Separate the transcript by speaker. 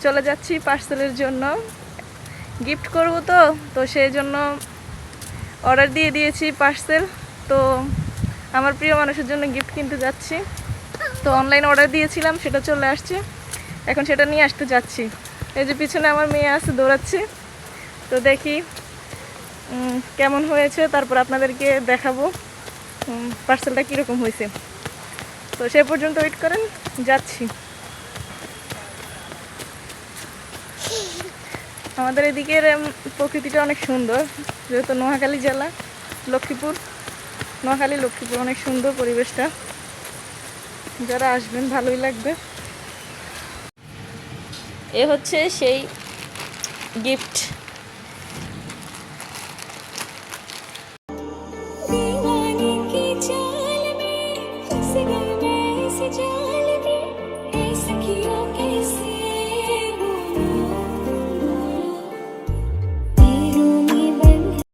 Speaker 1: চলে যাচ্ছি পার্সেলের জন্য, গিফট করব তো সেই জন্য অর্ডার দিয়ে দিয়েছি পার্সেল। তো আমার প্রিয় মানুষের জন্য গিফট কিনতে যাচ্ছি। তো অনলাইন অর্ডার দিয়েছিলাম, সেটা চলে আসছে, এখন সেটা নিয়ে আসতে যাচ্ছি। এই যে পিছনে আমার মেয়ে আছে, দৌড়াচ্ছে। তো দেখি কেমন হয়েছে, তারপর আপনাদেরকে দেখাবো পার্সেলটা কীরকম হয়েছে। তো সে পর্যন্ত ওয়েট করেন, যাচ্ছি। আমাদের এদিকের প্রকৃতিটা অনেক সুন্দর, যেহেতু নোয়াখালী জেলা, লক্ষ্মীপুর, নোয়াখালী লক্ষ্মীপুর, অনেক সুন্দর পরিবেশটা। যারা আসবেন ভালোই লাগবে। এ হচ্ছে সেই গিফট।